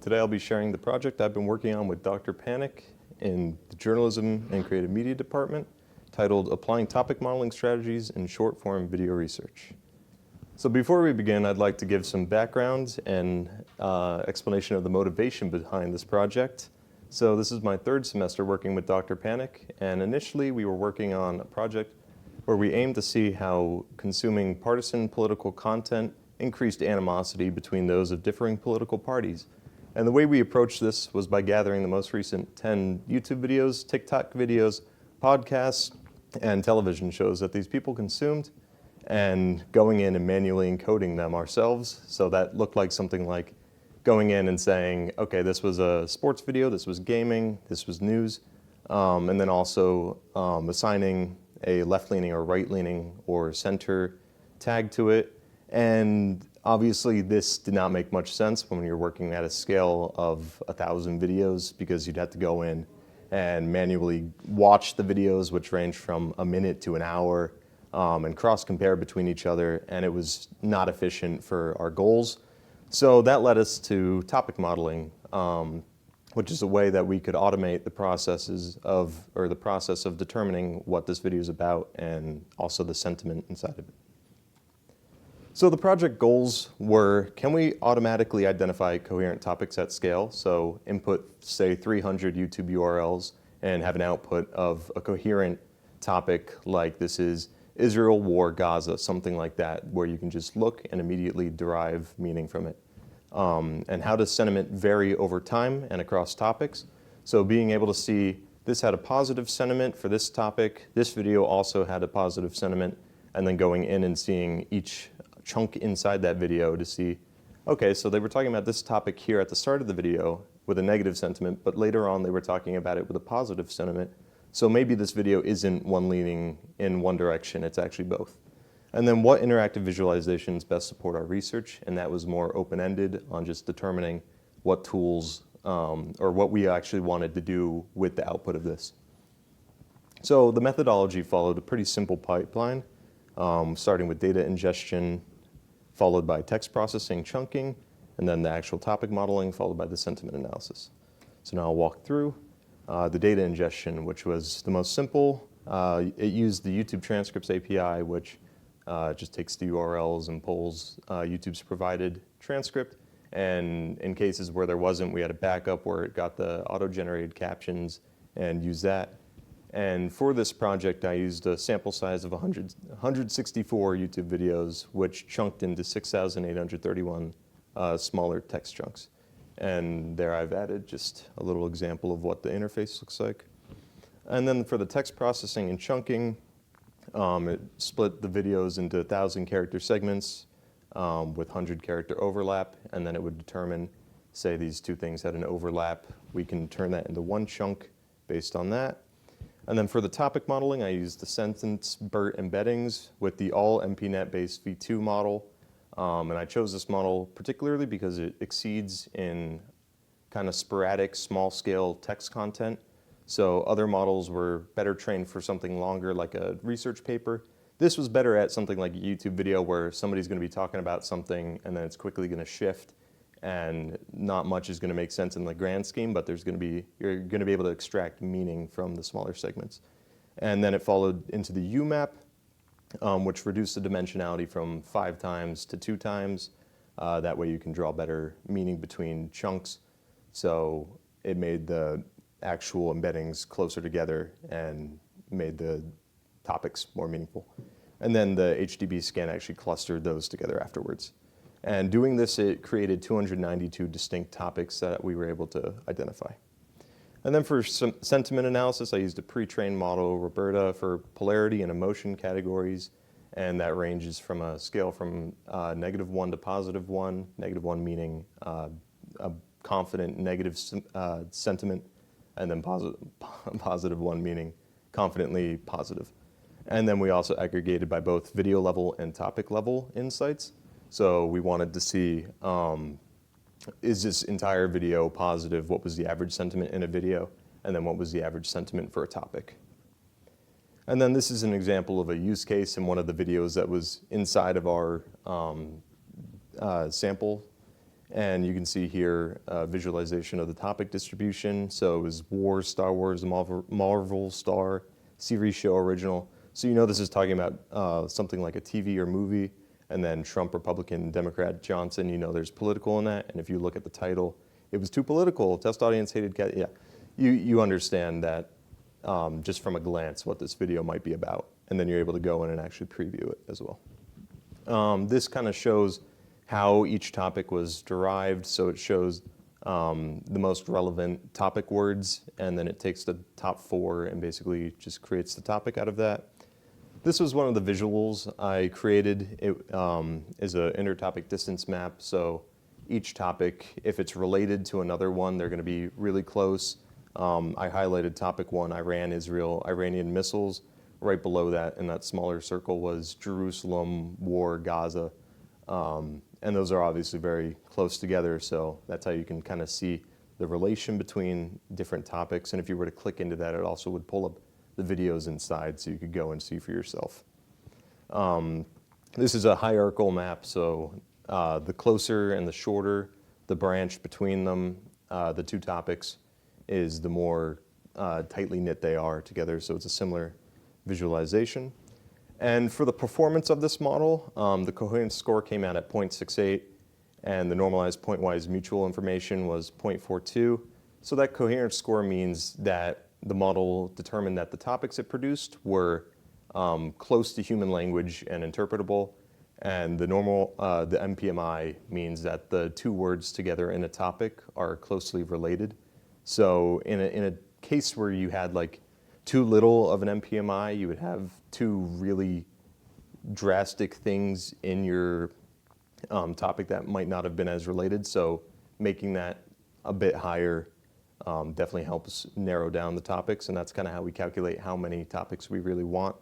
Today I'll be sharing the project I've been working on with Dr. Panek in the Journalism and Creative Media Department, titled Applying Topic Modeling Strategies in Short-Form Video Research. So before we begin, I'd like to give some background and explanation of the motivation behind this project. So this is my third semester working with Dr. Panek, and initially we were working on a project where we aimed to see how consuming partisan political content increased animosity between those of differing political parties. And the way we approached this was by gathering the most recent 10 YouTube videos, TikTok videos, podcasts, and television shows that these people consumed, and going in and manually encoding them ourselves. So that looked like something like going in and saying, okay, this was a sports video, this was gaming, this was news, and then also assigning a left-leaning or right-leaning or center tag to it. And obviously this did not make much sense when you're working at a scale of 1,000 videos, because you'd have to go in and manually watch the videos, which range from a minute to an hour, and cross-compare between each other, and it was not efficient for our goals. So that led us to topic modeling, which is a way that we could automate the process of determining what this video is about and also the sentiment inside of it. So the project goals were, can we automatically identify coherent topics at scale? So input, say, 300 YouTube URLs and have an output of a coherent topic like this is Israel, war, Gaza, something like that, where you can just look and immediately derive meaning from it. And how does sentiment vary over time and across topics? So being able to see this had a positive sentiment for this topic, this video also had a positive sentiment, and then going in and seeing each chunk inside that video to see, okay, so they were talking about this topic here at the start of the video with a negative sentiment, but later on they were talking about it with a positive sentiment. So maybe this video isn't one leaning in one direction, it's actually both. And then what interactive visualizations best support our research? And that was more open-ended on just determining what tools or what we actually wanted to do with the output of this. So the methodology followed a pretty simple pipeline, starting with data ingestion, followed by text processing, chunking, and then the actual topic modeling, followed by the sentiment analysis. So now I'll walk through the data ingestion, which was the most simple. It used the YouTube Transcripts API, which just takes the URLs and pulls YouTube's provided transcript. And in cases where there wasn't, we had a backup where it got the auto-generated captions and used that. And for this project, I used a sample size of 164 YouTube videos, which chunked into 6,831 smaller text chunks. And there I've added just a little example of what the interface looks like. And then for the text processing and chunking, it split the videos into 1,000 character segments with 100 character overlap, and then it would determine, say these two things had an overlap, we can turn that into one chunk based on that. And then for the topic modeling, I used the sentence BERT embeddings with the all MPNet-based V2 model. And I chose this model particularly because it exceeds in kind of sporadic, small-scale text content. So other models were better trained for something longer, like a research paper. This was better at something like a YouTube video where somebody's going to be talking about something and then it's quickly going to shift, and not much is going to make sense in the grand scheme, but you're going to be able to extract meaning from the smaller segments. And then it followed into the UMAP, which reduced the dimensionality from 5 times to 2 times. That way you can draw better meaning between chunks. So it made the actual embeddings closer together and made the topics more meaningful. And then the HDB scan actually clustered those together afterwards. And doing this, it created 292 distinct topics that we were able to identify. And then for some sentiment analysis, I used a pre-trained model, Roberta, for polarity and emotion categories. And that ranges from a scale from -1 to +1, -1 meaning a confident negative sentiment, and then +1 meaning confidently positive. And then we also aggregated by both video level and topic level insights. So we wanted to see, is this entire video positive? What was the average sentiment in a video? And then what was the average sentiment for a topic? And then this is an example of a use case in one of the videos that was inside of our sample. And you can see here a visualization of the topic distribution. So it was War, Star Wars, Marvel, Star, series show, original. So you know this is talking about something like a TV or movie, and then Trump, Republican, Democrat, Johnson, you know there's political in that. And if you look at the title, it was too political, test audience hated cat, yeah. You understand that just from a glance what this video might be about. And then you're able to go in and actually preview it as well. This kind of shows how each topic was derived. So it shows the most relevant topic words, and then it takes the top 4 and basically just creates the topic out of that. This was one of the visuals I created. It is an intertopic distance map. So each topic, if it's related to another one, they're going to be really close. I highlighted topic 1, Iran, Israel, Iranian missiles. Right below that in that smaller circle was Jerusalem, war, Gaza. And those are obviously very close together, so that's how you can kind of see the relation between different topics. And if you were to click into that, it also would pull up the videos inside so you could go and see for yourself. This is a hierarchical map, so the closer and the shorter the branch between them, the 2 topics, is the more tightly knit they are together, so it's a similar visualization. And for the performance of this model, the coherence score came out at 0.68, and the normalized point-wise mutual information was 0.42. So that coherence score means that the model determined that the topics it produced were close to human language and interpretable, and the MPMI means that the 2 words together in a topic are closely related. So in a case where you had like too little of an MPMI, you would have 2 really drastic things in your topic that might not have been as related. So making that a bit higher definitely helps narrow down the topics, and that's kind of how we calculate how many topics we really want.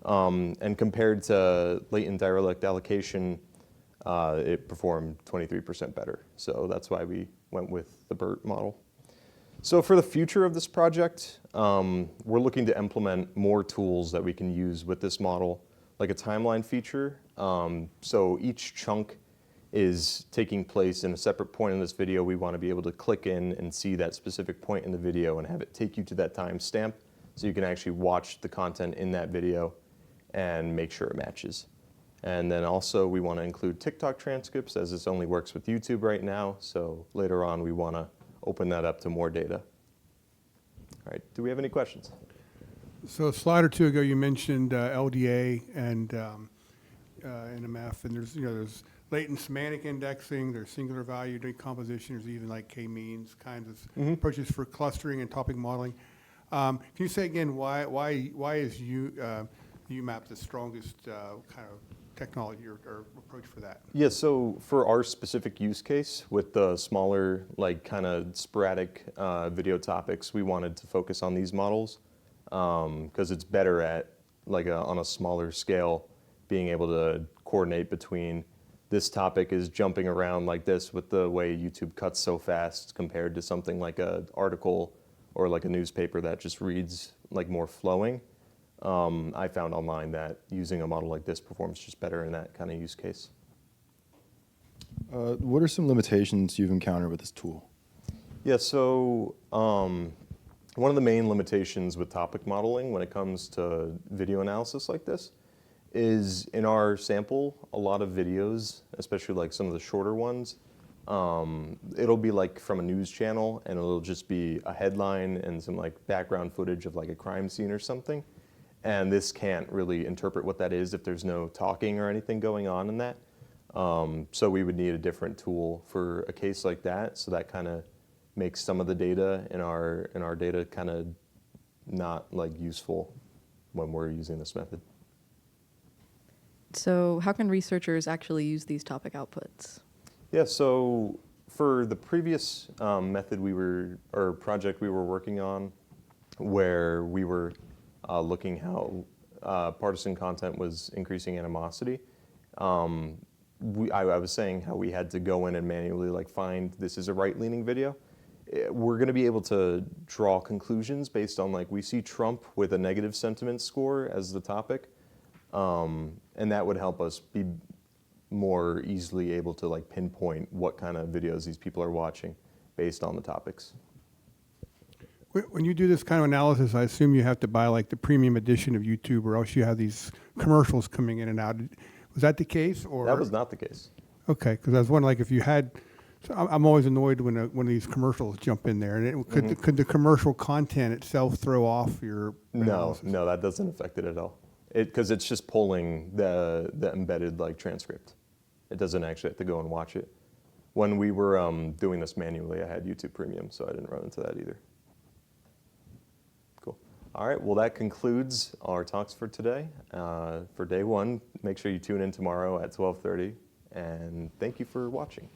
And compared to latent direct allocation, it performed 23% better. So that's why we went with the BERT model. So for the future of this project, we're looking to implement more tools that we can use with this model, like a timeline feature. So each chunk is taking place in a separate point in this video. We want to be able to click in and see that specific point in the video and have it take you to that timestamp so you can actually watch the content in that video and make sure it matches. And then also we want to include TikTok transcripts, as this only works with YouTube right now. So later on we want to open that up to more data. All right, do we have any questions? So a slide or 2 ago, you mentioned LDA and NMF, and there's latent semantic indexing, there's singular value decomposition, there's even like k-means kinds of approaches for clustering and topic modeling. Can you say again why is UMAP the strongest kind of technology or approach for that? Yeah, so for our specific use case with the smaller, like kind of sporadic video topics, we wanted to focus on these models because it's better at, like on a smaller scale, being able to coordinate between this topic is jumping around like this with the way YouTube cuts so fast compared to something like an article or like a newspaper that just reads like more flowing. I found online that using a model like this performs just better in that kind of use case. What are some limitations you've encountered with this tool? Yeah, so one of the main limitations with topic modeling when it comes to video analysis like this is in our sample, a lot of videos, especially like some of the shorter ones, it'll be like from a news channel and it'll just be a headline and some like background footage of like a crime scene or something. And this can't really interpret what that is if there's no talking or anything going on in that. So we would need a different tool for a case like that. So that kind of makes some of the data in our data kind of not like useful when we're using this method. So how can researchers actually use these topic outputs? Yeah, so for the previous method or project we were working on, where we were looking how partisan content was increasing animosity, I was saying how we had to go in and manually like find this is a right-leaning video. We're going to be able to draw conclusions based on like we see Trump with a negative sentiment score as the topic. And that would help us be more easily able to like pinpoint what kind of videos these people are watching based on the topics. When you do this kind of analysis, I assume you have to buy like the premium edition of YouTube, or else you have these commercials coming in and out. Was that the case, or That was not the case. Okay, because I was wondering, like, if you had. So I'm always annoyed when one of these commercials jump in there, and could the commercial content itself throw off your analysis? No, that doesn't affect it at all. Because it's just pulling the embedded like transcript. It doesn't actually have to go and watch it. When we were doing this manually, I had YouTube Premium, so I didn't run into that either. Cool. All right, well, that concludes our talks for today. For day one, make sure you tune in tomorrow at 12:30, and thank you for watching.